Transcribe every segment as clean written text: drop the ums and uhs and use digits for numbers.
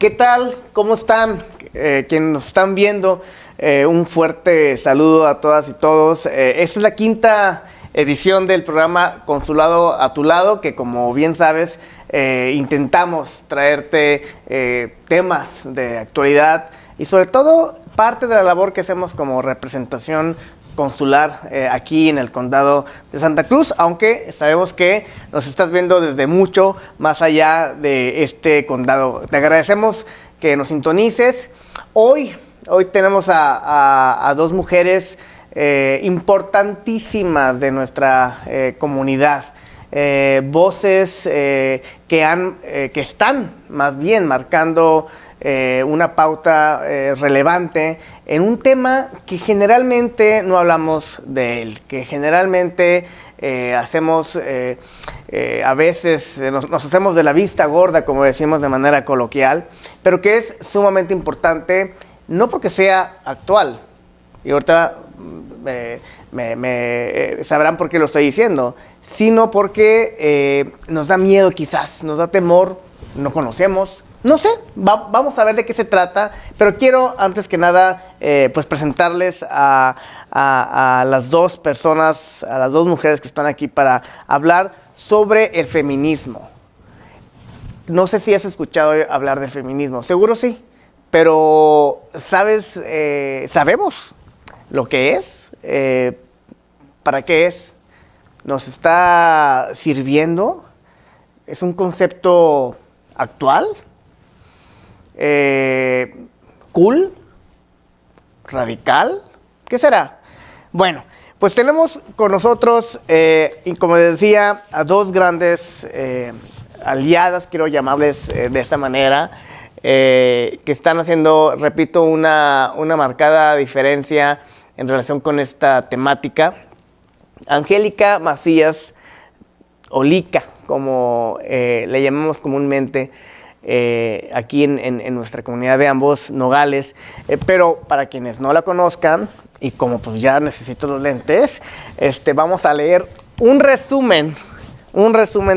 ¿Qué tal? ¿Cómo están? Quienes nos están viendo, un fuerte saludo a todas y todos. Esta es la quinta edición del programa Consulado a tu lado, que como bien sabes, intentamos traerte temas de actualidad y sobre todo parte de la labor que hacemos como representación consular aquí en el condado de Santa Cruz, aunque sabemos que nos estás viendo desde mucho más allá de este condado. Te agradecemos que nos sintonices. Hoy tenemos a dos mujeres importantísimas de nuestra comunidad, voces que están más bien marcando una pauta relevante en un tema que generalmente no hablamos de él, que generalmente hacemos, a veces nos hacemos de la vista gorda, como decimos de manera coloquial, pero que es sumamente importante, no porque sea actual, y ahorita sabrán por qué lo estoy diciendo, sino porque nos da miedo quizás, nos da temor, no conocemos. No sé, vamos a ver de qué se trata, pero quiero antes que nada pues presentarles a las dos personas, a las dos mujeres que están aquí para hablar sobre el feminismo. No sé si has escuchado hablar del feminismo, seguro sí, pero sabemos lo que es, para qué es, nos está sirviendo, es un concepto actual. Cool, radical, ¿qué será? Bueno, pues tenemos con nosotros, y como decía, a dos grandes aliadas, quiero llamarles de esta manera, que están haciendo, repito, una marcada diferencia en relación con esta temática. Angélica Macías, o Lica, como le llamamos comúnmente, aquí en nuestra comunidad de ambos Nogales, pero para quienes no la conozcan, y como pues ya necesito los lentes, vamos a leer un resumen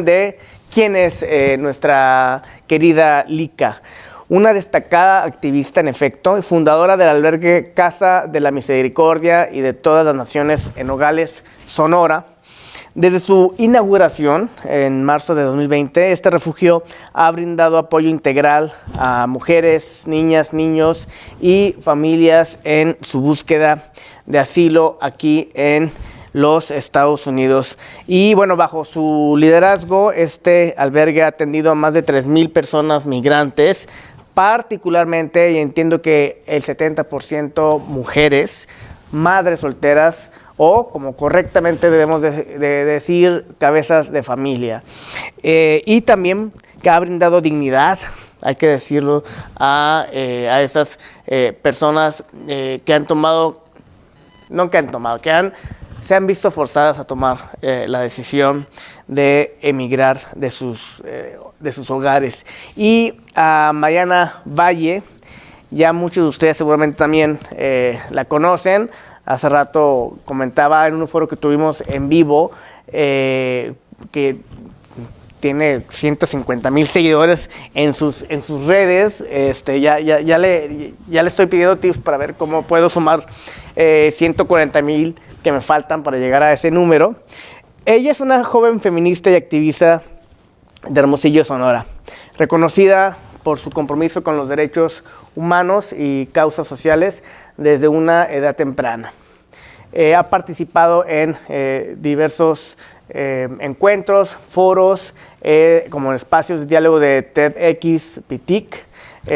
de quién es nuestra querida Lica. Una destacada activista, en efecto, y fundadora del albergue Casa de la Misericordia y de todas las naciones en Nogales, Sonora. Desde su inauguración en marzo de 2020, este refugio ha brindado apoyo integral a mujeres, niñas, niños y familias en su búsqueda de asilo aquí en los Estados Unidos. Y bueno, bajo su liderazgo, este albergue ha atendido a más de 3,000 personas migrantes, particularmente, y entiendo que el 70% mujeres, madres solteras, o como correctamente debemos de decir, cabezas de familia. Y también que ha brindado dignidad, hay que decirlo, a estas personas que han tomado, se han visto forzadas a tomar la decisión de emigrar de sus hogares. Y a Mariana Valle, ya muchos de ustedes seguramente también la conocen. Hace rato comentaba en un foro que tuvimos en vivo que tiene 150,000 seguidores en sus redes. Ya le estoy pidiendo tips para ver cómo puedo sumar 140,000 que me faltan para llegar a ese número. Ella es una joven feminista y activista de Hermosillo, Sonora, reconocida por su compromiso con los derechos humanos y causas sociales desde una edad temprana. Ha participado en diversos encuentros, foros, como en espacios de diálogo de TEDx, PITIC,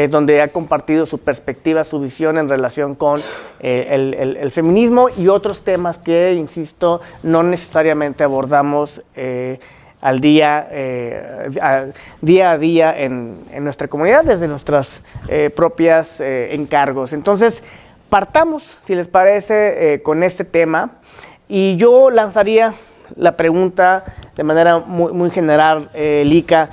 donde ha compartido su perspectiva, su visión en relación con el feminismo y otros temas que, insisto, no necesariamente abordamos al día a día en nuestra comunidad, desde nuestras propias encargos. Entonces, partamos, si les parece, con este tema, y yo lanzaría la pregunta de manera muy general, Lica,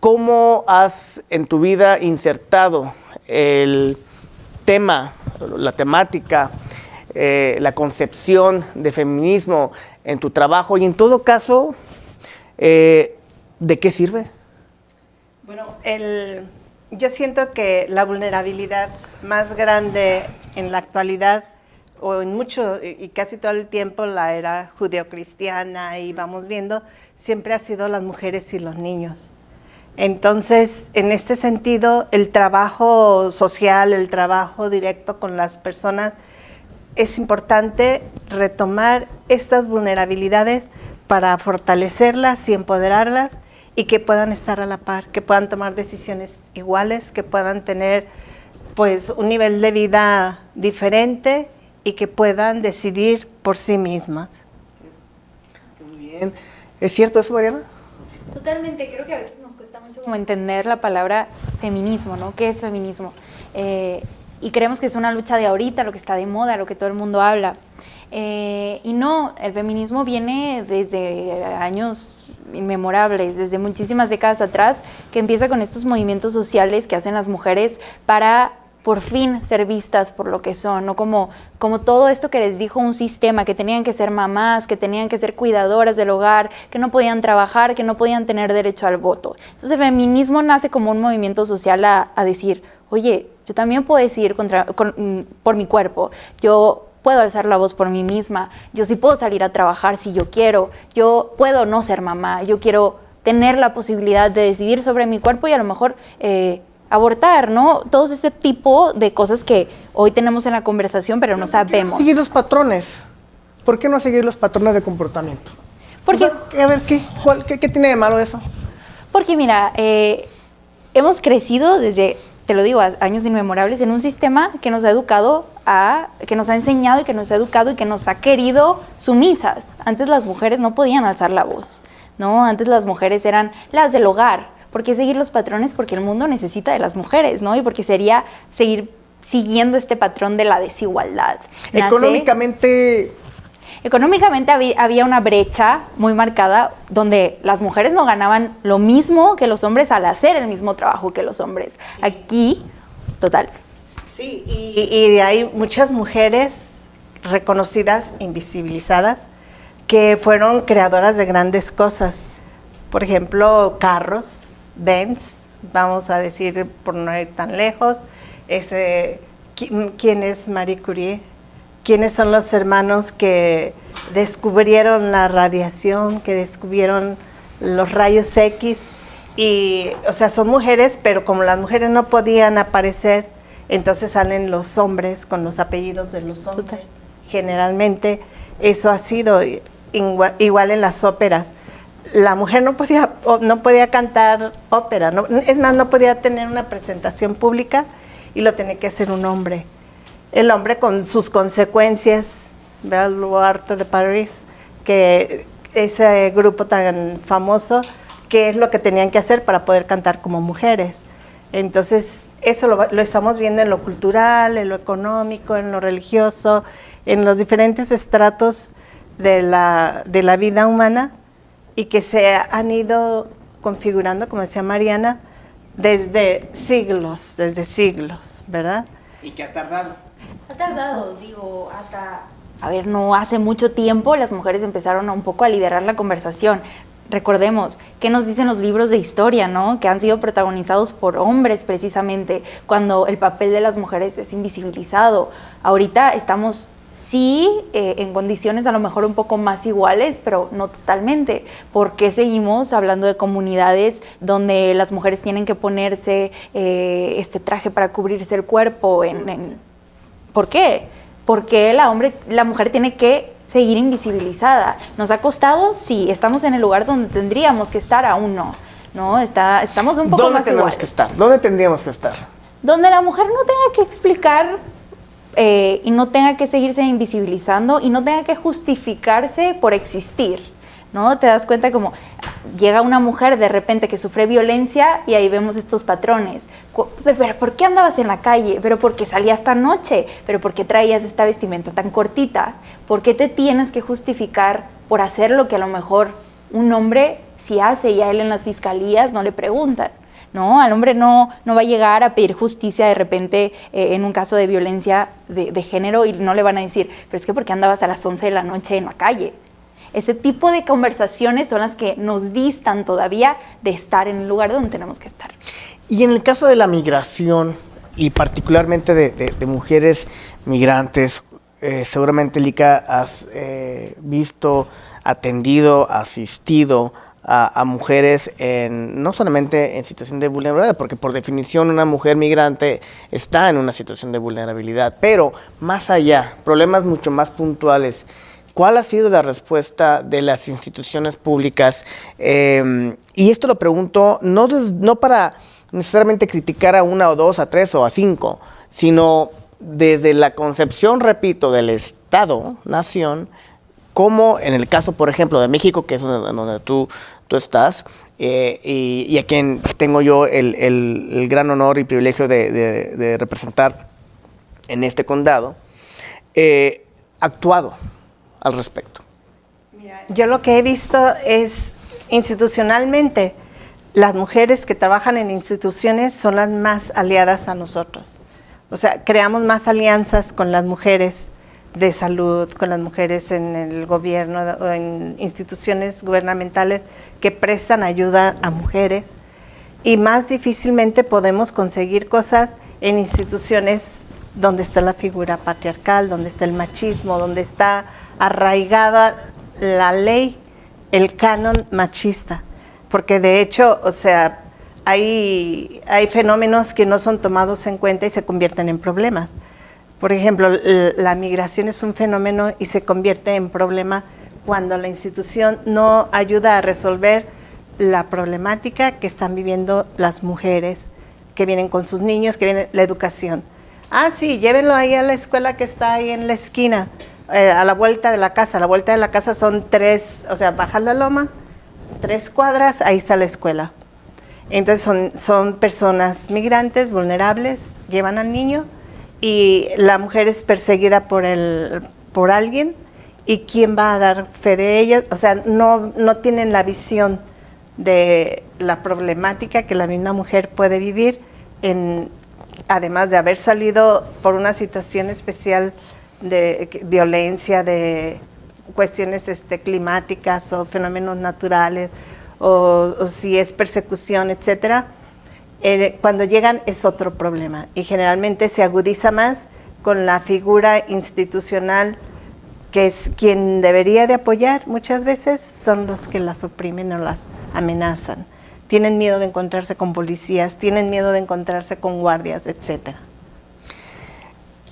¿cómo has en tu vida insertado el tema, la temática, la concepción de feminismo en tu trabajo y en todo caso, ¿de qué sirve? Bueno, Yo siento que la vulnerabilidad más grande en la actualidad, o en mucho y casi todo el tiempo, la era judeocristiana, y vamos viendo, siempre ha sido las mujeres y los niños. Entonces, en este sentido, el trabajo social, el trabajo directo con las personas, es importante retomar estas vulnerabilidades para fortalecerlas y empoderarlas, y que puedan estar a la par, que puedan tomar decisiones iguales, que puedan tener pues un nivel de vida diferente y que puedan decidir por sí mismas. Muy bien. ¿Es cierto eso, Mariana? Totalmente, creo que a veces nos cuesta mucho como entender la palabra feminismo, ¿no? ¿Qué es feminismo? Y creemos que es una lucha de ahorita, lo que está de moda, lo que todo el mundo habla. Y no, el feminismo viene desde años inmemorables, desde muchísimas décadas atrás, que empieza con estos movimientos sociales que hacen las mujeres para por fin ser vistas por lo que son, no como todo esto que les dijo un sistema, que tenían que ser mamás, que tenían que ser cuidadoras del hogar, que no podían trabajar, que no podían tener derecho al voto. Entonces el feminismo nace como un movimiento social a decir, oye, yo también puedo decidir por mi cuerpo, yo puedo alzar la voz por mí misma, yo sí puedo salir a trabajar si yo quiero, yo puedo no ser mamá, yo quiero tener la posibilidad de decidir sobre mi cuerpo y a lo mejor abortar, ¿no? Todo ese tipo de cosas que hoy tenemos en la conversación, pero no sabemos. Seguir los patrones. ¿Por qué no seguir los patrones de comportamiento? Porque, o sea, a ver, ¿qué tiene de malo eso? Porque mira, hemos crecido desde, te lo digo, años inmemorables en un sistema que nos ha educado que nos ha enseñado y que nos ha educado y que nos ha querido sumisas. Antes las mujeres no podían alzar la voz, ¿no? Antes las mujeres eran las del hogar. ¿Por qué seguir los patrones? Porque el mundo necesita de las mujeres, ¿no? Y porque sería seguir siguiendo este patrón de la desigualdad. Económicamente había una brecha muy marcada donde las mujeres no ganaban lo mismo que los hombres al hacer el mismo trabajo que los hombres. Aquí, total. Sí, y hay muchas mujeres reconocidas, invisibilizadas, que fueron creadoras de grandes cosas. Por ejemplo, carros, Benz, vamos a decir, por no ir tan lejos. ¿Quién es Marie Curie? ¿Quiénes son los hermanos que descubrieron la radiación, que descubrieron los rayos X? Y, o sea, son mujeres, pero como las mujeres no podían aparecer, entonces salen los hombres con los apellidos de los hombres. Total. Generalmente eso ha sido igual en las óperas. La mujer no podía cantar ópera, ¿no? Es más, no podía tener una presentación pública y lo tenía que hacer un hombre. El hombre con sus consecuencias, ¿verdad? L'Art de Paris, que ese grupo tan famoso, qué es lo que tenían que hacer para poder cantar como mujeres. Entonces, eso lo estamos viendo en lo cultural, en lo económico, en lo religioso, en los diferentes estratos de la vida humana, y que se han ido configurando, como decía Mariana, desde siglos, ¿verdad? Y que ha tardado. Ha tardado, digo, hasta... A ver, no hace mucho tiempo las mujeres empezaron un poco a liderar la conversación. Recordemos, ¿qué nos dicen los libros de historia, no? Que han sido protagonizados por hombres precisamente, cuando el papel de las mujeres es invisibilizado. Ahorita estamos... Sí, en condiciones a lo mejor un poco más iguales, pero no totalmente. ¿Por qué seguimos hablando de comunidades donde las mujeres tienen que ponerse este traje para cubrirse el cuerpo? ¿Por qué? ¿Por qué la mujer tiene que seguir invisibilizada? ¿Nos ha costado? Sí, estamos en el lugar donde tendríamos que estar, aún no. ¿No? Estamos un poco más iguales. ¿Dónde tendríamos que estar? Donde la mujer no tenga que explicar... y no tenga que seguirse invisibilizando y no tenga que justificarse por existir, ¿no? Te das cuenta como llega una mujer de repente que sufre violencia y ahí vemos estos patrones. ¿Pero por qué andabas en la calle? ¿Pero por qué salías tan noche? ¿Pero por qué traías esta vestimenta tan cortita? ¿Por qué te tienes que justificar por hacer lo que a lo mejor un hombre sí hace y a él en las fiscalías no le preguntan? ¿No? Al hombre no va a llegar a pedir justicia de repente en un caso de violencia de género y no le van a decir, pero es que ¿por qué andabas a las 11 de la noche en la calle? Ese tipo de conversaciones son las que nos distan todavía de estar en el lugar donde tenemos que estar. Y en el caso de la migración, y particularmente de mujeres migrantes, seguramente, Lika, has visto, atendido, asistido a mujeres no solamente en situación de vulnerabilidad, porque por definición una mujer migrante está en una situación de vulnerabilidad, pero más allá, problemas mucho más puntuales. ¿Cuál ha sido la respuesta de las instituciones públicas? Y esto lo pregunto no para necesariamente criticar a una o dos, a tres o a cinco, sino desde la concepción, repito, del Estado, nación, como en el caso, por ejemplo, de México, que es donde tú estás, y a quien tengo yo el gran honor y privilegio de representar en este condado, actuado al respecto. Mira, yo lo que he visto es institucionalmente, las mujeres que trabajan en instituciones son las más aliadas a nosotros. O sea, creamos más alianzas con las mujeres de salud, con las mujeres en el gobierno o en instituciones gubernamentales que prestan ayuda a mujeres, y más difícilmente podemos conseguir cosas en instituciones donde está la figura patriarcal, donde está el machismo, donde está arraigada la ley, el canon machista. Porque de hecho, o sea, hay fenómenos que no son tomados en cuenta y se convierten en problemas. Por ejemplo, la migración es un fenómeno y se convierte en problema cuando la institución no ayuda a resolver la problemática que están viviendo las mujeres que vienen con sus niños, que vienen la educación. Ah, sí, llévenlo ahí a la escuela que está ahí en la esquina, a la vuelta de la casa. La vuelta de la casa son 3, o sea, bajas la loma, 3 cuadras, ahí está la escuela. Entonces son personas migrantes, vulnerables, llevan al niño y la mujer es perseguida por alguien, y quién va a dar fe de ellas. O sea, no tienen la visión de la problemática que la misma mujer puede vivir, además de haber salido por una situación especial de violencia, de cuestiones climáticas o fenómenos naturales, o si es persecución, etcétera. Cuando llegan es otro problema, y generalmente se agudiza más con la figura institucional, que es quien debería de apoyar. Muchas veces son los que las oprimen o las amenazan. Tienen miedo de encontrarse con policías, tienen miedo de encontrarse con guardias, etcétera.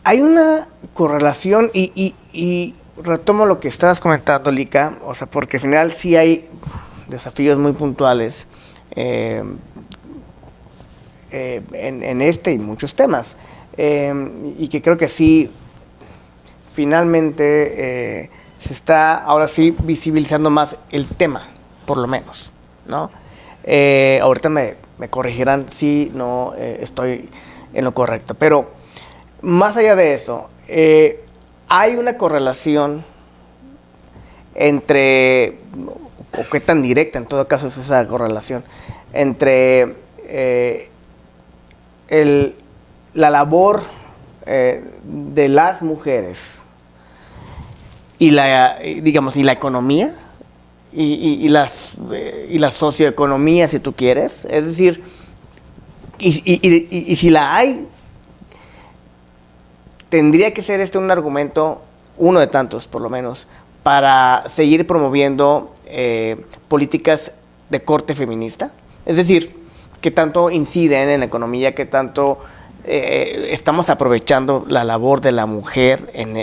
Hay una correlación, y retomo lo que estabas comentando, Lika, o sea, porque al final sí hay desafíos muy puntuales en este y muchos temas, y que creo que sí, finalmente se está ahora sí visibilizando más el tema, por lo menos, ¿no? Ahorita me corregirán si no estoy en lo correcto, pero más allá de eso, hay una correlación entre, o qué tan directa en todo caso es esa correlación, entre la labor de las mujeres y la economía y la socioeconomía, si tú quieres. Es decir, y si la hay, tendría que ser un argumento, uno de tantos por lo menos, para seguir promoviendo políticas de corte feminista. Es decir, que tanto inciden en la economía, que tanto estamos aprovechando la labor de la mujer en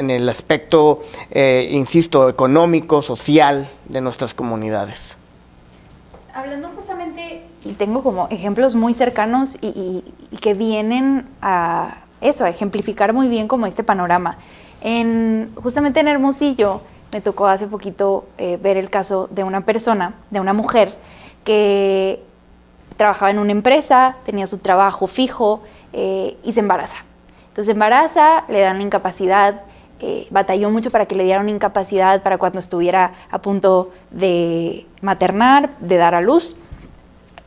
el aspecto, insisto, económico, social de nuestras comunidades. Hablando justamente, y tengo como ejemplos muy cercanos y que vienen a eso, a ejemplificar muy bien como este panorama. Justamente en Hermosillo me tocó hace poquito ver el caso de una persona, de una mujer que trabajaba en una empresa, tenía su trabajo fijo y se embaraza. Entonces se embaraza, le dan la incapacidad, batalló mucho para que le dieran una incapacidad para cuando estuviera a punto de maternar, de dar a luz.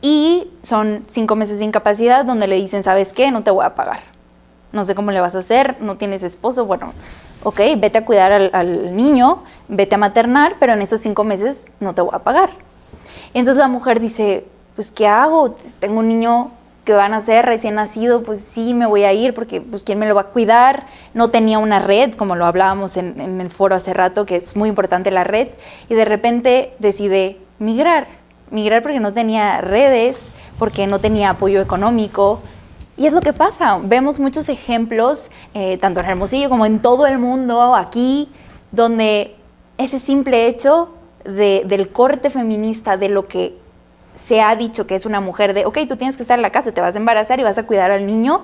Y son 5 meses de incapacidad donde le dicen, ¿sabes qué? No te voy a pagar. No sé cómo le vas a hacer, no tienes esposo. Bueno, ok, vete a cuidar al niño, vete a maternar, pero en esos 5 meses no te voy a pagar. Y entonces la mujer dice, pues ¿qué hago? Tengo un niño que va a nacer recién nacido, pues sí, me voy a ir porque pues ¿quién me lo va a cuidar? No tenía una red, como lo hablábamos en el foro hace rato, que es muy importante la red, y de repente decidí migrar porque no tenía redes, porque no tenía apoyo económico. Y es lo que pasa, vemos muchos ejemplos, tanto en Hermosillo como en todo el mundo, aquí, donde ese simple hecho del corte feminista, de lo que se ha dicho que es una mujer de, ok, tú tienes que estar en la casa, te vas a embarazar y vas a cuidar al niño,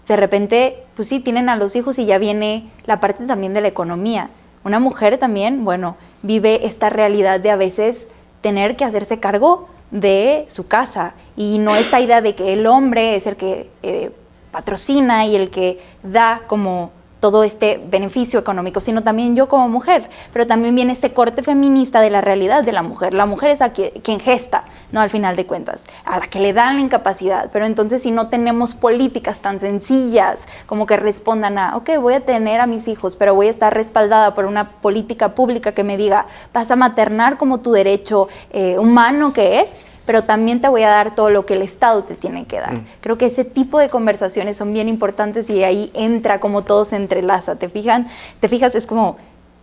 de repente, pues sí, tienen a los hijos y ya viene la parte también de la economía. Una mujer también, bueno, vive esta realidad de a veces tener que hacerse cargo de su casa y no esta idea de que el hombre es el que patrocina y el que da como todo este beneficio económico, sino también yo como mujer, pero también viene este corte feminista de la realidad de la mujer. La mujer es a quien gesta, ¿no? Al final de cuentas, a la que le dan la incapacidad, pero entonces si no tenemos políticas tan sencillas como que respondan a, ok, voy a tener a mis hijos, pero voy a estar respaldada por una política pública que me diga, vas a maternar como tu derecho humano que es, pero también te voy a dar todo lo que el Estado te tiene que dar. Creo que ese tipo de conversaciones son bien importantes y ahí entra como todo se entrelaza. ¿Te fijas? Es como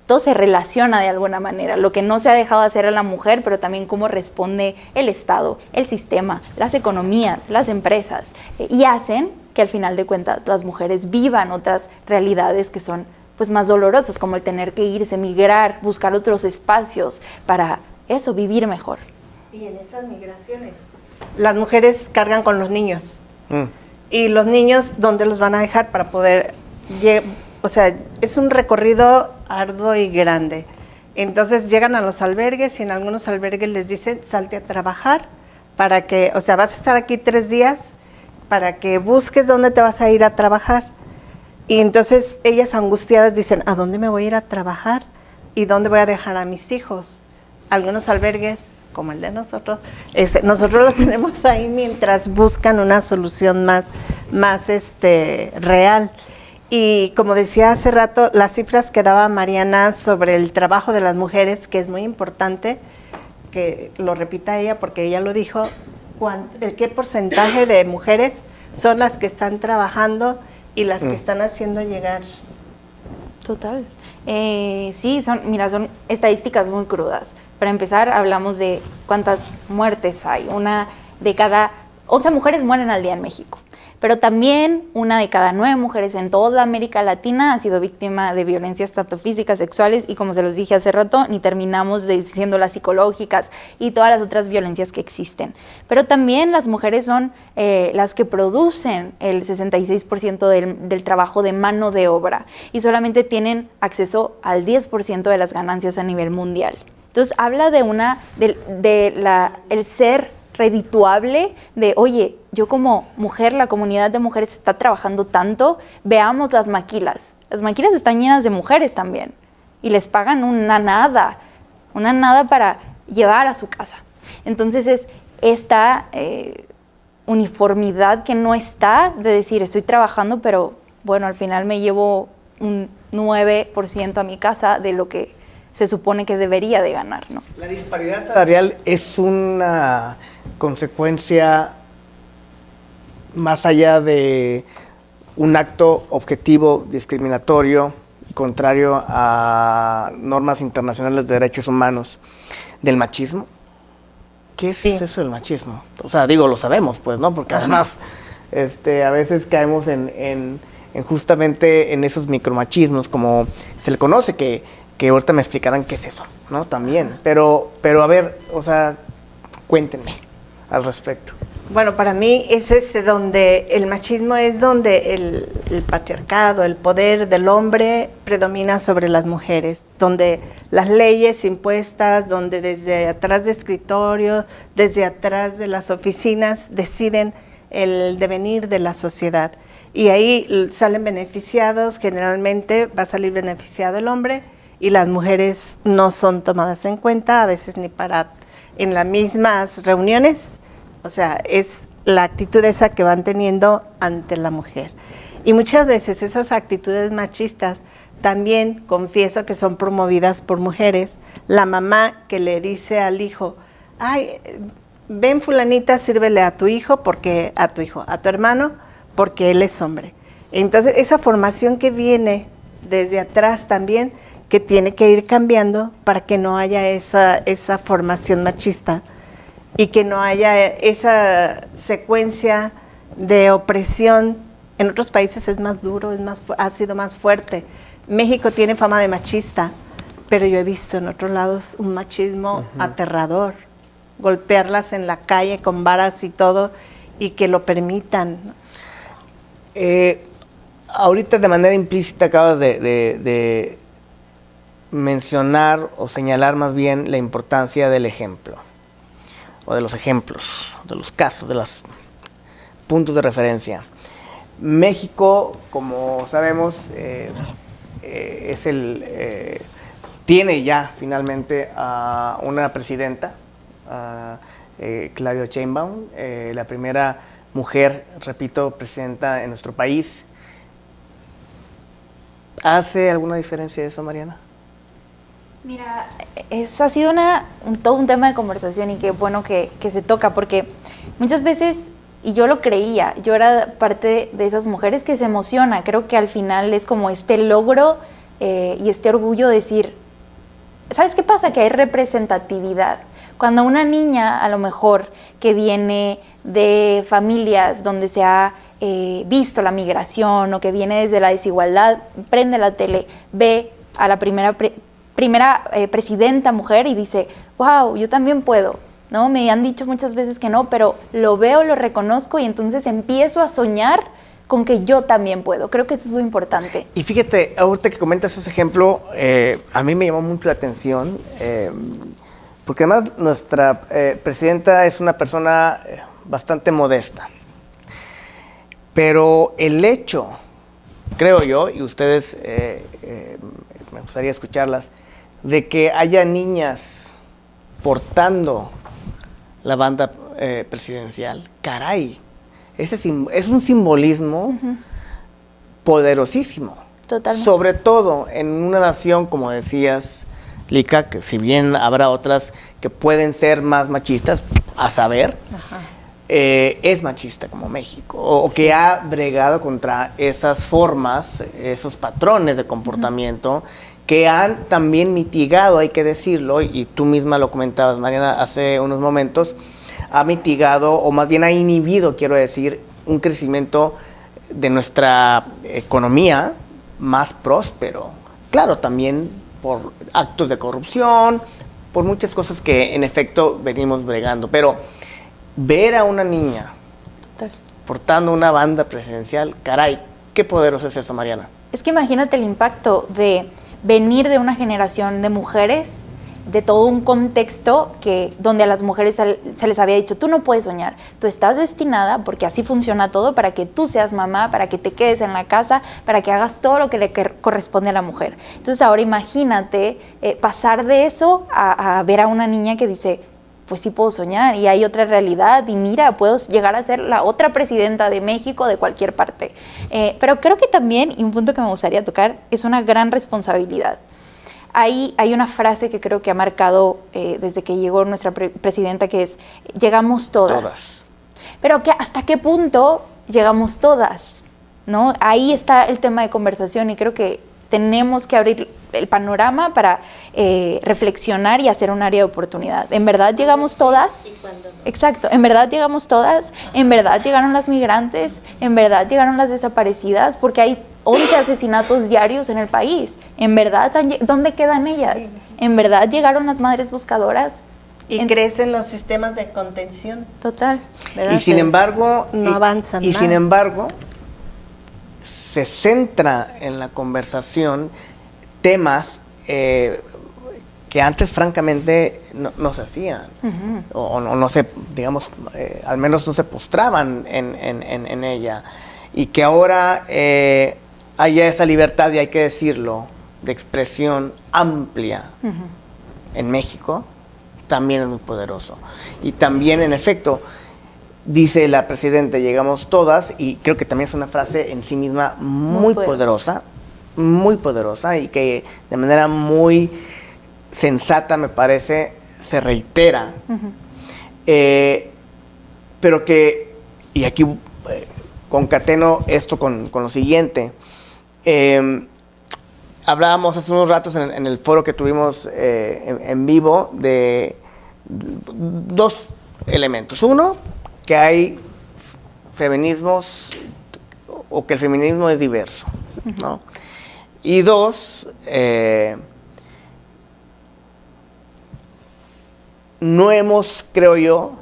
todo se relaciona de alguna manera. Lo que no se ha dejado hacer a la mujer, pero también cómo responde el Estado, el sistema, las economías, las empresas. Y hacen que al final de cuentas las mujeres vivan otras realidades que son pues más dolorosas, como el tener que irse, migrar, buscar otros espacios para eso, vivir mejor. Y en esas migraciones, las mujeres cargan con los niños. Y los niños, ¿dónde los van a dejar para poder...? O sea, es un recorrido arduo y grande. Entonces llegan a los albergues y en algunos albergues les dicen, salte a trabajar para que, o sea, vas a estar aquí 3 días para que busques dónde te vas a ir a trabajar. Y entonces ellas angustiadas dicen, ¿a dónde me voy a ir a trabajar? ¿Y dónde voy a dejar a mis hijos? Algunos albergues, como el de nosotros los tenemos ahí mientras buscan una solución más real. Y como decía hace rato, las cifras que daba Mariana sobre el trabajo de las mujeres, que es muy importante, que lo repita ella porque ella lo dijo, qué porcentaje de mujeres son las que están trabajando y las que están haciendo llegar. Total. Sí, son estadísticas muy crudas. Para empezar, hablamos de cuántas muertes hay. 1 de cada 11 mujeres mueren al día en México. Pero también 1 de cada 9 mujeres en toda América Latina ha sido víctima de violencias tanto físicas, sexuales y, como se los dije hace rato, ni terminamos diciendo las psicológicas y todas las otras violencias que existen. Pero también las mujeres son las que producen el 66% del trabajo de mano de obra y solamente tienen acceso al 10% de las ganancias a nivel mundial. Entonces habla de el ser redituable de, oye, yo como mujer, la comunidad de mujeres está trabajando tanto, veamos las maquilas. Las maquilas están llenas de mujeres también y les pagan una nada para llevar a su casa. Entonces es esta uniformidad que no está de decir, estoy trabajando, pero bueno, al final me llevo un 9% a mi casa de lo que se supone que debería de ganar, ¿no? La disparidad salarial es una consecuencia más allá de un acto objetivo discriminatorio y contrario a normas internacionales de derechos humanos del machismo. ¿Qué es eso del machismo? O sea, digo, lo sabemos, pues, ¿no? Porque además a veces caemos en justamente en esos micromachismos, como se le conoce, que ahorita me explicarán qué es eso, ¿no? También. Pero a ver, o sea, cuéntenme al respecto. Bueno, para mí es donde el machismo es donde el patriarcado, el poder del hombre predomina sobre las mujeres, donde las leyes impuestas, donde desde atrás de escritorios, desde atrás de las oficinas deciden el devenir de la sociedad. Y ahí salen beneficiados, generalmente va a salir beneficiado el hombre y las mujeres no son tomadas en cuenta, a veces ni en las mismas reuniones. O sea, es la actitud esa que van teniendo ante la mujer. Y muchas veces esas actitudes machistas también confieso que son promovidas por mujeres. La mamá que le dice al hijo, ay, ven fulanita, sírvele a tu hijo, a tu hermano, porque él es hombre. Entonces, esa formación que viene desde atrás también, que tiene que ir cambiando para que no haya esa formación machista y que no haya esa secuencia de opresión. En otros países es más duro, ha sido más fuerte. México tiene fama de machista, pero yo he visto en otros lados un machismo aterrador, golpearlas en la calle con varas y todo, y que lo permitan. Ahorita de manera implícita acabas de mencionar o señalar más bien la importancia del ejemplo, o de los ejemplos, de los casos, de los puntos de referencia. México, como sabemos, tiene ya finalmente a una presidenta, Claudia Sheinbaum, la primera mujer, repito, presidenta en nuestro país. ¿Hace alguna diferencia eso, Mariana? Mira, ha sido todo un tema de conversación y qué bueno que se toca, porque muchas veces, y yo lo creía, yo era parte de esas mujeres que se emociona. Creo que al final es como este logro y este orgullo de decir, ¿sabes qué pasa? Que hay representatividad. Cuando una niña, a lo mejor, que viene de familias donde se ha visto la migración o que viene desde la desigualdad, prende la tele, ve a la primera presidenta mujer y dice, wow, yo también puedo, ¿no? Me han dicho muchas veces que no, pero lo veo, lo reconozco y entonces empiezo a soñar con que yo también puedo. Creo que eso es lo importante. Y fíjate, ahorita que comentas ese ejemplo, a mí me llamó mucho la atención, porque además nuestra presidenta es una persona bastante modesta. Pero el hecho, creo yo, y ustedes me gustaría escucharlas, de que haya niñas portando la banda presidencial, caray, es un simbolismo poderosísimo. Totalmente. Sobre todo en una nación, como decías, Lica, que si bien habrá otras que pueden ser más machistas, a saber, es machista como México, o que ha bregado contra esas formas, esos patrones de comportamiento que han también mitigado, hay que decirlo, y tú misma lo comentabas, Mariana, hace unos momentos, ha mitigado, o más bien ha inhibido, quiero decir, un crecimiento de nuestra economía más próspero. Claro, también por actos de corrupción, por muchas cosas que en efecto venimos bregando, pero ver a una niña portando una banda presidencial, caray, qué poderoso es eso, Mariana. Es que imagínate el impacto de venir de una generación de mujeres, de todo un contexto donde a las mujeres se les había dicho, tú no puedes soñar, tú estás destinada, porque así funciona todo, para que tú seas mamá, para que te quedes en la casa, para que hagas todo lo que le corresponde a la mujer. Entonces ahora imagínate pasar de eso a ver a una niña que dice, pues sí puedo soñar y hay otra realidad y mira, puedo llegar a ser la otra presidenta de México, de cualquier parte. Pero creo que también, y un punto que me gustaría tocar, es una gran responsabilidad. Hay una frase que creo que ha marcado desde que llegó nuestra presidenta, que es, llegamos todas. Pero ¿hasta qué punto llegamos todas? ¿No? Ahí está el tema de conversación y creo que tenemos que abrir el panorama para reflexionar y hacer un área de oportunidad. ¿En verdad llegamos todas? Exacto, ¿en verdad llegamos todas? ¿En verdad llegaron las migrantes? ¿En verdad llegaron las desaparecidas? Porque hay 11 asesinatos diarios en el país. ¿En verdad dónde quedan ellas? Sí. ¿En verdad llegaron las madres buscadoras? Y crecen los sistemas de contención. Total. ¿Verdad? Y sin embargo, no avanzan más. Y sin embargo, se centra en la conversación temas que antes francamente no se hacían, o no se, digamos, al menos no se postraban en ella, y que ahora haya esa libertad, y hay que decirlo, de expresión amplia en México, también es muy poderoso. Y también, en efecto, dice la presidenta, llegamos todas, y creo que también es una frase en sí misma muy poderosa, y que de manera muy sensata, me parece, se reitera. pero que, y aquí concateno esto con lo siguiente. Hablábamos hace unos ratos en el foro que tuvimos en vivo de dos elementos. Uno, que hay feminismos o que el feminismo es diverso, ¿no? Y dos, no hemos, creo yo,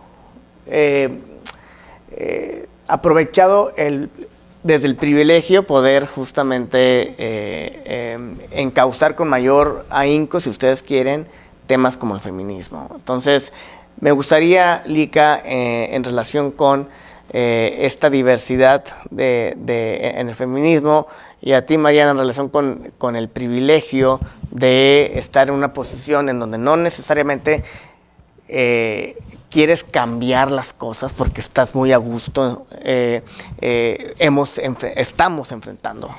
aprovechado desde el privilegio poder justamente encauzar con mayor ahínco, si ustedes quieren, temas como el feminismo. Entonces, me gustaría, Lika, en relación con esta diversidad en el feminismo, y a ti, Mariana, en relación con el privilegio de estar en una posición en donde no necesariamente quieres cambiar las cosas porque estás muy a gusto, estamos enfrentando.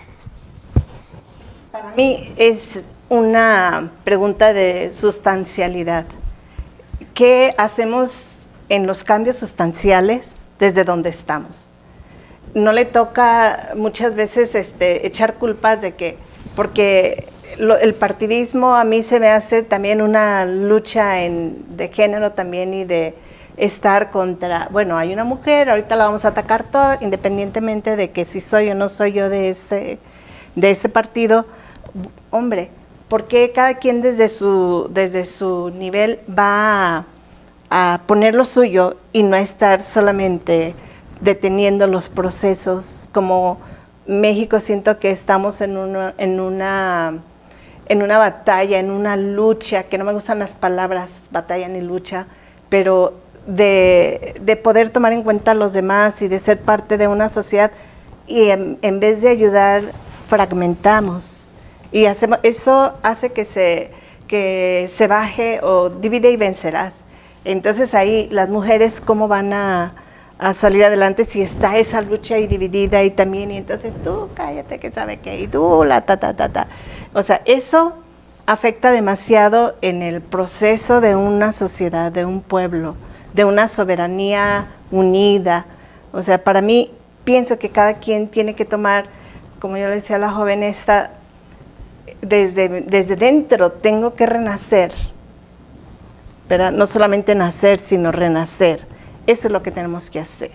Para mí es una pregunta de sustancialidad. ¿Qué hacemos en los cambios sustanciales desde donde estamos? No le toca muchas veces echar culpas de que, porque el partidismo a mí se me hace también una lucha de género también, y de estar contra, bueno, hay una mujer, ahorita la vamos a atacar toda, independientemente de que si soy o no soy yo de este partido. Hombre, ¿por qué cada quien desde su nivel va a poner lo suyo y no estar solamente deteniendo los procesos? Como México, siento que estamos en una batalla, en una lucha, que no me gustan las palabras batalla ni lucha, pero de poder tomar en cuenta a los demás y de ser parte de una sociedad, y en vez de ayudar, fragmentamos. Y eso hace que se baje, o divide y vencerás. Entonces ahí las mujeres, ¿cómo van a salir adelante si está esa lucha y dividida? Y también, y entonces tú cállate, que sabe qué, y tú ta. O sea, eso afecta demasiado en el proceso de una sociedad, de un pueblo, de una soberanía unida. O sea, para mí, pienso que cada quien tiene que tomar, como yo le decía a la joven esta, desde dentro tengo que renacer, ¿verdad? No solamente nacer, sino renacer. Eso es lo que tenemos que hacer.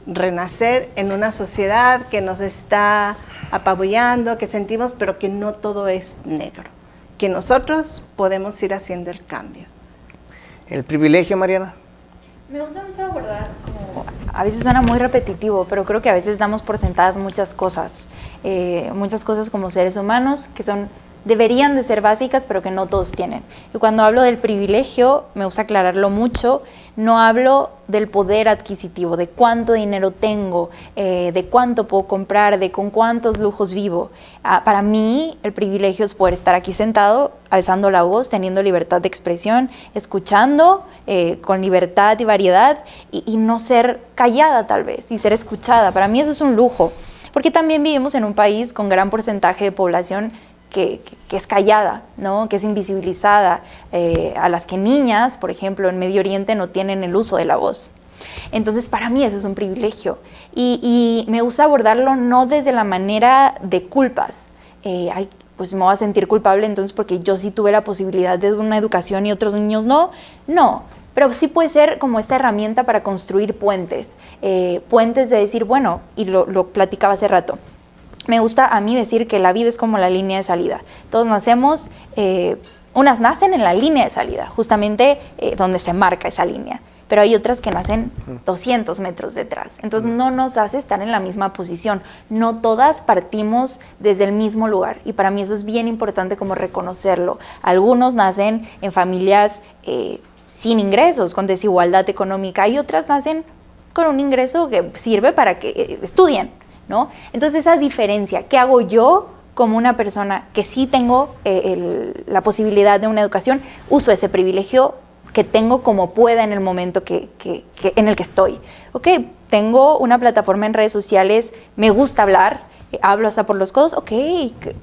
Renacer en una sociedad que nos está apabullando, que sentimos, pero que no todo es negro. Que nosotros podemos ir haciendo el cambio. ¿El privilegio, Mariana? Me gusta mucho abordar, como a veces suena muy repetitivo, pero creo que a veces damos por sentadas muchas cosas como seres humanos que deberían de ser básicas, pero que no todos tienen. Y cuando hablo del privilegio, me gusta aclararlo mucho, no hablo del poder adquisitivo, de cuánto dinero tengo, de cuánto puedo comprar, de con cuántos lujos vivo. Para mí, el privilegio es poder estar aquí sentado, alzando la voz, teniendo libertad de expresión, escuchando con libertad y variedad, y no ser callada tal vez, y ser escuchada. Para mí eso es un lujo, porque también vivimos en un país con gran porcentaje de población que es callada, ¿no? Que es invisibilizada, a las que niñas, por ejemplo, en Medio Oriente no tienen el uso de la voz. Entonces, para mí eso es un privilegio. Y me gusta abordarlo no desde la manera de culpas. Pues me voy a sentir culpable entonces porque yo sí tuve la posibilidad de una educación y otros niños no. No, pero sí puede ser como esta herramienta para construir puentes. Puentes de decir, bueno, y lo platicaba hace rato, me gusta a mí decir que la vida es como la línea de salida. Todos nacemos, unas nacen en la línea de salida, justamente donde se marca esa línea, pero hay otras que nacen 200 metros detrás. Entonces no nos hace estar en la misma posición. No todas partimos desde el mismo lugar, y para mí eso es bien importante como reconocerlo. Algunos nacen en familias sin ingresos, con desigualdad económica, y otras nacen con un ingreso que sirve para que estudien, ¿no? Entonces esa diferencia, ¿qué hago yo como una persona que sí tengo la posibilidad de una educación? Uso ese privilegio que tengo como pueda en el momento en el que estoy. Ok, tengo una plataforma en redes sociales, me gusta hablar, hablo hasta por los codos, ok,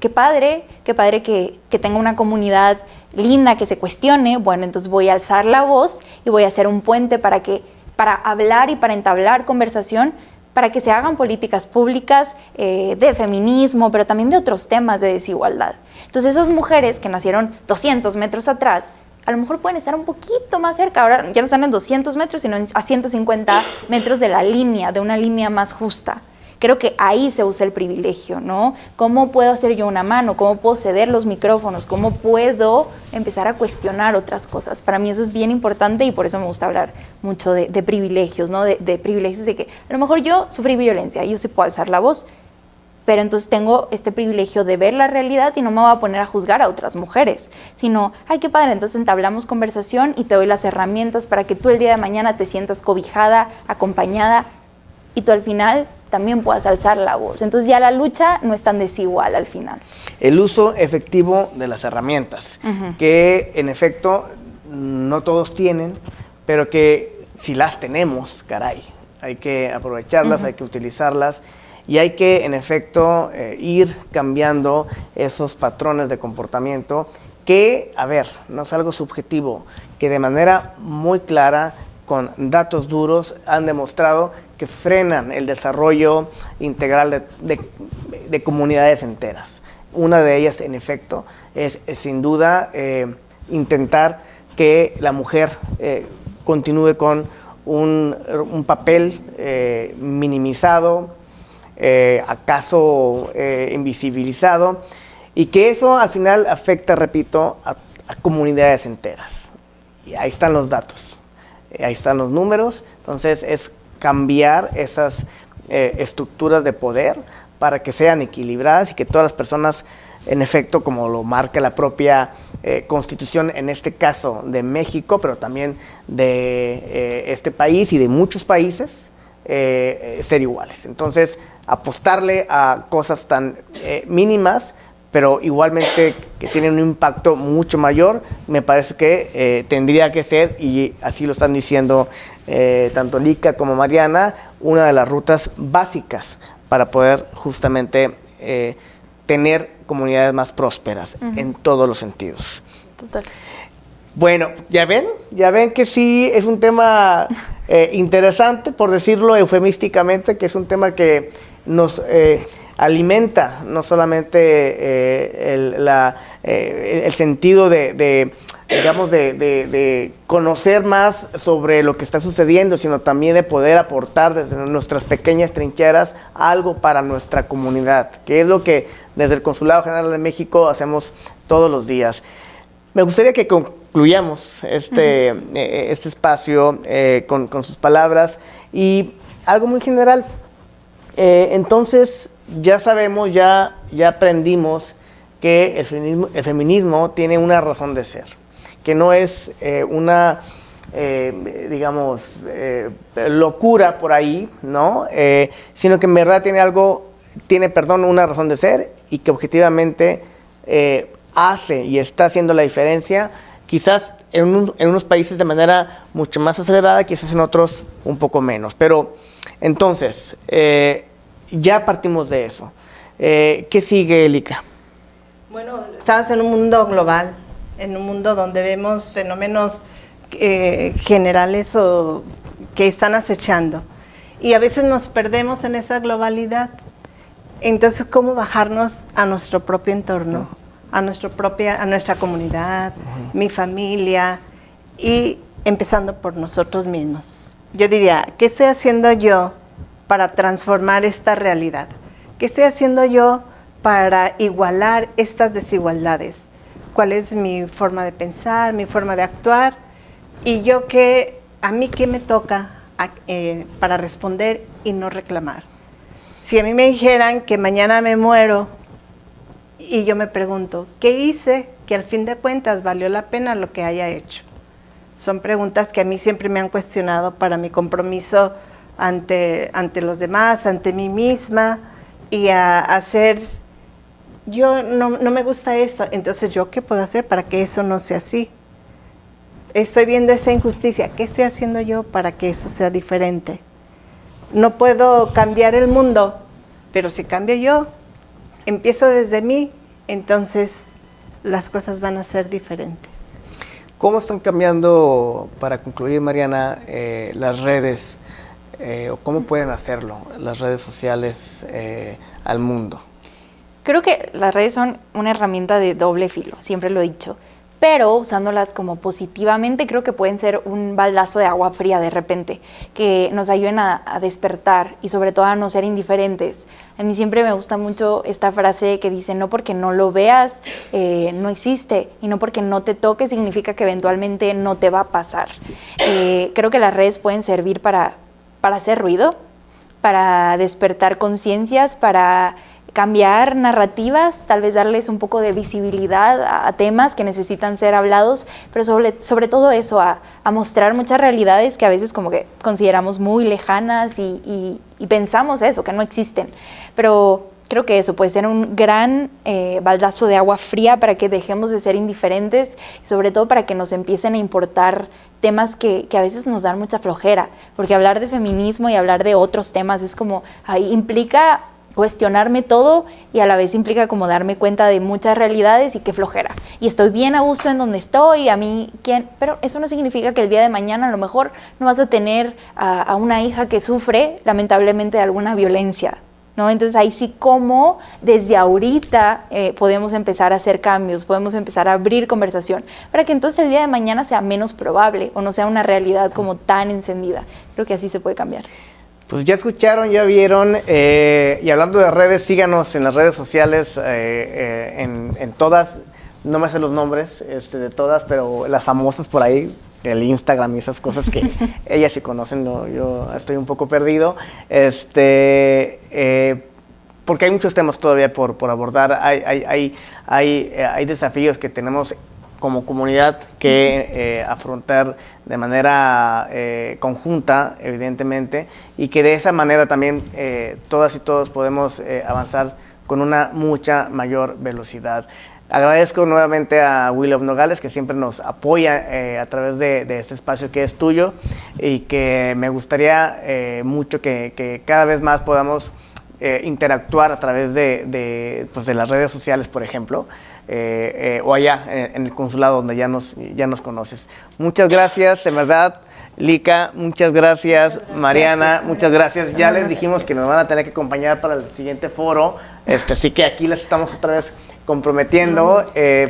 qué padre que tenga una comunidad linda, que se cuestione, bueno, entonces voy a alzar la voz y voy a hacer un puente para hablar y para entablar conversación, para que se hagan políticas públicas de feminismo, pero también de otros temas de desigualdad. Entonces esas mujeres que nacieron 200 metros atrás, a lo mejor pueden estar un poquito más cerca, ahora ya no están en 200 metros, sino a 150 metros de la línea, de una línea más justa. Creo que ahí se usa el privilegio, ¿no? ¿Cómo puedo hacer yo una mano? ¿Cómo puedo ceder los micrófonos? ¿Cómo puedo empezar a cuestionar otras cosas? Para mí eso es bien importante y por eso me gusta hablar mucho de privilegios, ¿no? De privilegios de que a lo mejor yo sufrí violencia y yo sí puedo alzar la voz, pero entonces tengo este privilegio de ver la realidad y no me voy a poner a juzgar a otras mujeres, sino, ay, qué padre, entonces entablamos conversación y te doy las herramientas para que tú el día de mañana te sientas cobijada, acompañada y tú al final también puedas alzar la voz. Entonces ya la lucha no es tan desigual al final. El uso efectivo de las herramientas, que en efecto no todos tienen, pero que si las tenemos, caray, hay que aprovecharlas, hay que utilizarlas y hay que en efecto ir cambiando esos patrones de comportamiento que, a ver, no es algo subjetivo, que de manera muy clara, con datos duros, han demostrado que frenan el desarrollo integral de comunidades enteras. Una de ellas, en efecto, es sin duda intentar que la mujer continúe con un papel minimizado, acaso invisibilizado, y que eso al final afecta, repito, a comunidades enteras. Y ahí están los datos, ahí están los números. Entonces es cambiar esas estructuras de poder para que sean equilibradas y que todas las personas, en efecto, como lo marca la propia Constitución, en este caso de México, pero también de este país y de muchos países, ser iguales. Entonces, apostarle a cosas tan mínimas, pero igualmente que tienen un impacto mucho mayor, me parece que tendría que ser, y así lo están diciendo tanto Lika como Mariana, una de las rutas básicas para poder justamente tener comunidades más prósperas en todos los sentidos. Total. Bueno, ya ven que sí es un tema interesante, por decirlo eufemísticamente, que es un tema que nos alimenta no solamente el sentido de conocer más sobre lo que está sucediendo, sino también de poder aportar desde nuestras pequeñas trincheras algo para nuestra comunidad, que es lo que desde el Consulado General de México hacemos todos los días. Me gustaría que concluyamos este espacio con sus palabras y algo muy general. Entonces, ya sabemos, ya aprendimos que el feminismo tiene una razón de ser, que no es una, locura por ahí, ¿no? Sino que en verdad tiene una razón de ser y que objetivamente hace y está haciendo la diferencia, quizás en unos países de manera mucho más acelerada, quizás en otros un poco menos. Pero entonces, ya partimos de eso. ¿Qué sigue, Lika? Bueno, estamos en un mundo global, en un mundo donde vemos fenómenos generales o que están acechando. Y a veces nos perdemos en esa globalidad. Entonces, ¿cómo bajarnos a nuestro propio entorno, a nuestra comunidad, mi familia, y empezando por nosotros mismos? Yo diría, ¿qué estoy haciendo yo para transformar esta realidad? ¿Qué estoy haciendo yo para igualar estas desigualdades? ¿Cuál es mi forma de pensar, mi forma de actuar? Y yo a mí qué me toca para responder y no reclamar. Si a mí me dijeran que mañana me muero y yo me pregunto, ¿qué hice que al fin de cuentas valió la pena lo que haya hecho? Son preguntas que a mí siempre me han cuestionado para mi compromiso ante los demás, ante mí misma, y yo no me gusta esto, entonces ¿yo qué puedo hacer para que eso no sea así? Estoy viendo esta injusticia, ¿qué estoy haciendo yo para que eso sea diferente? No puedo cambiar el mundo, pero si cambio yo, empiezo desde mí, entonces las cosas van a ser diferentes. ¿Cómo están cambiando, para concluir, Mariana, las redes, o cómo pueden hacerlo, las redes sociales al mundo? Creo que las redes son una herramienta de doble filo, siempre lo he dicho, pero usándolas como positivamente creo que pueden ser un baldazo de agua fría de repente, que nos ayuden a despertar y sobre todo a no ser indiferentes. A mí siempre me gusta mucho esta frase que dice, no porque no lo veas, no existe, y no porque no te toque significa que eventualmente no te va a pasar. Creo que las redes pueden servir para hacer ruido, para despertar conciencias, para cambiar narrativas, tal vez darles un poco de visibilidad a temas que necesitan ser hablados, pero sobre todo eso, a mostrar muchas realidades que a veces como que consideramos muy lejanas y pensamos eso, que no existen. Pero creo que eso puede ser un gran baldazo de agua fría para que dejemos de ser indiferentes y sobre todo para que nos empiecen a importar temas que a veces nos dan mucha flojera, porque hablar de feminismo y hablar de otros temas es como, ahí implica cuestionarme todo y a la vez implica como darme cuenta de muchas realidades y qué flojera. Y estoy bien a gusto en donde estoy, a mí, ¿quién? Pero eso no significa que el día de mañana a lo mejor no vas a tener a una hija que sufre lamentablemente de alguna violencia, ¿no? Entonces ahí sí como desde ahorita podemos empezar a hacer cambios, podemos empezar a abrir conversación para que entonces el día de mañana sea menos probable o no sea una realidad como tan encendida. Creo que así se puede cambiar. Pues ya escucharon, ya vieron, y hablando de redes, síganos en las redes sociales, en todas, no me sé los nombres de todas, pero las famosas por ahí, el Instagram y esas cosas que ellas sí conocen, no, yo estoy un poco perdido, porque hay muchos temas todavía por abordar, hay desafíos que tenemos como comunidad que afrontar de manera conjunta, evidentemente, y que de esa manera también todas y todos podemos avanzar con una mucha mayor velocidad. Agradezco nuevamente a Will of Nogales, que siempre nos apoya a través de este espacio que es tuyo, y que me gustaría mucho que cada vez más podamos interactuar a través de las redes sociales, por ejemplo, o allá en el consulado donde ya nos conoces. Muchas gracias, en verdad, Lika, muchas gracias, Mariana, muchas gracias. Ya les dijimos que nos van a tener que acompañar para el siguiente foro, así que aquí las estamos otra vez comprometiendo,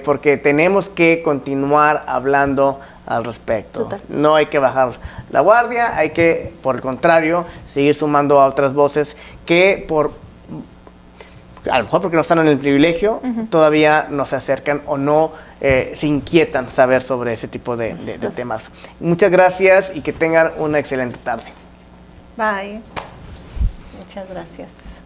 porque tenemos que continuar hablando al respecto. Total. No hay que bajar la guardia, hay que, por el contrario, seguir sumando a otras voces que a lo mejor porque no están en el privilegio, todavía no se acercan o no se inquietan saber sobre ese tipo de temas. Muchas gracias y que tengan una excelente tarde. Bye. Muchas gracias.